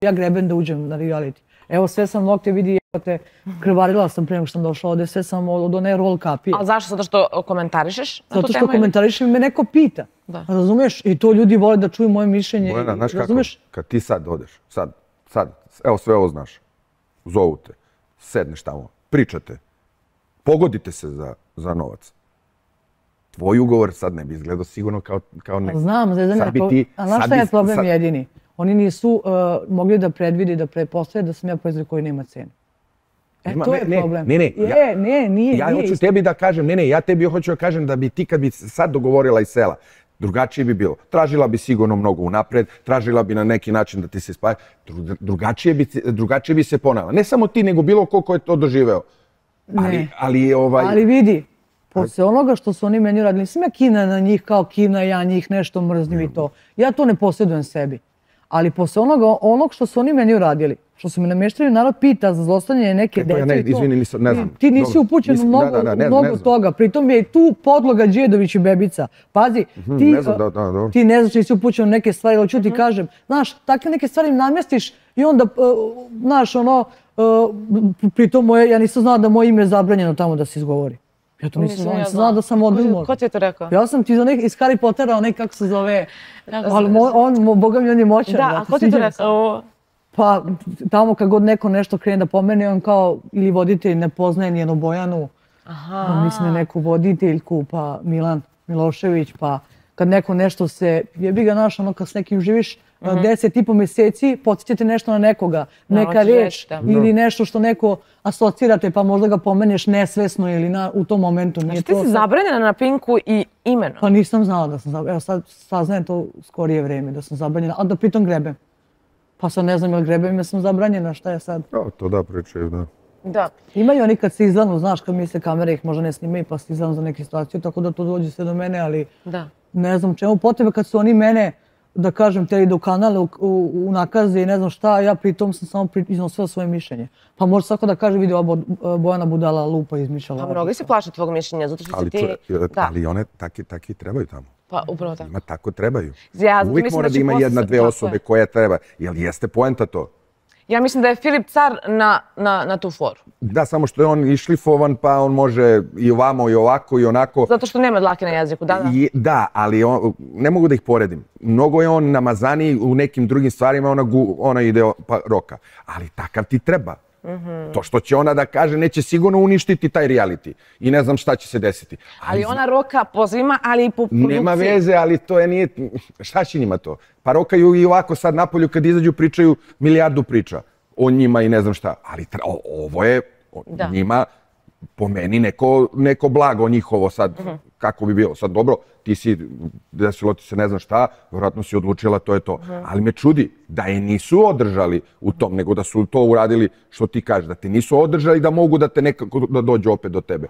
ja greben da uđem na reality. Evo, sve sam nokte vidi, krvarila sam pre nego što sam došla ovde, sve sam od one roll kapije. Ali zašto? Zato što komentarišeš na tu temu? Zato što komentarišem i me neko pita. Razumeš? I to ljudi vole da čuju moje mišljenje. Bojana, znaš kako? Kad ti sad odeš, sad, evo sve ovo znaš, zovu te, sedneš tamo, pričate, pogodite se za novac. Tvoj ugovor sad ne bi izgledao sigurno kao neki. Znam, a znaš šta je problem jedini? Oni nisu mogli da predvidi, da pretpostave da sam ja proizvod koji nema cenu. To je problem. Nije. Ja hoću tebi da kažem, ja tebi hoću da kažem da bi ti kad bi sad dogovorila iz sela, drugačije bi bilo. Tražila bi sigurno mnogo unapred, tražila bi na neki način da ti se spaja, drugačije bi se ponala. Ne samo ti, nego bilo ko je to doživeo. Ali vidi, posle onoga što su oni meni radili, nisam ja kina na njih kao kina, ja njih nešto mrzim i to. Ja to ne posjedujem sebi. Ali posle onog što su oni meni uradili, što su me nameštali, narod pita za zlostavljanje neke dece i to. Izvini, ne znam. Ti nisi upućen u mnogo toga. Pritom je tu podloga Đedović i Bebica. Pazi, ti ne znaš, nisi upućen u neke stvari, ali ću ti kažem. Znaš, takve neke stvari namestiš i onda, znaš, pritom ja nisam znala da moje ime je zabranjeno tamo da se izgovori. Ja to nisam znala da sam odmah. Ko ti je to rekao? Ja sam ti iz Harry Pottera, onaj kako se zove, ali boga mi on je moćan. Da, a ko ti je to rekao? Pa tamo kad god neko nešto krene da pomene, on kao ili voditelj ne poznaje nijenu Bojanu, mislim na neku voditeljku, pa Milan Milošević, pa kad neko nešto se, jebi ga naš, kad s nekim živiš 10,5 mjeseci, podsjećate nešto na nekoga, neka reč ili nešto što neko asocirate, pa možda ga pomeneš nesvesno ili u tom momentu. Znači ti si zabranjena na Pinku i imenom? Pa nisam znala da sam zabranjena, evo sad saznajem to skorije vreme da sam zabranjena, a da pritom grebem. Pa sad ne znam je li grebem, ja sam zabranjena, šta je sad? To da pričaju, da. Da. Imaju oni kad se izlanu, znaš, kad misle kamere ih možda ne snimaju pa se izlanu za neke situaciju, tako da to dođe sve do mene, ali ne znam čemu potrebe kad su oni mene, da kažem, teli do kanala u nakaze i ne znam šta, ja pritom sam samo iznosila svoje mišljenje. Pa može svako da kaže, vidi ova Bojana budala lupa izmišljala. Pa mnogi se plaše tvojeg mišljenja, zato što si ti... Ali one taki trebaju tamo. Pa upravo tako. Ima tako trebaju. Uvijek mora da ima jedna, dve osobe koje treba. Jel jeste poenta to? Ja mislim da je Filip car na tu foru. Da, samo što je on išlifovan, pa on može i ovamo, i ovako, i onako. Zato što nema dlake na jeziku, da? Da, ali ne mogu da ih poredim. Mnogo je on namazaniji u nekim drugim stvarima, ona ide pa roka. Ali takav ti treba. To što će ona da kaže neće sigurno uništiti taj reality. I ne znam šta će se desiti. Ali ona roka po svima, ali i po produkciji. Nema veze, ali to je nije... Šta će njima to? Pa rokaju i ovako sad napolju kad izađu pričaju milijardu priča o njima i ne znam šta. Ali ovo je njima po meni neko blago njihovo sad. Kako bi bilo? Sad dobro, ti si, desilo ti se ne znam šta, vjerojatno si odlučila, to je to. Ali me čudi da je nisu održali u tom, nego da su to uradili, što ti kažeš, da te nisu održali da mogu da te nekako da dođu opet do tebe.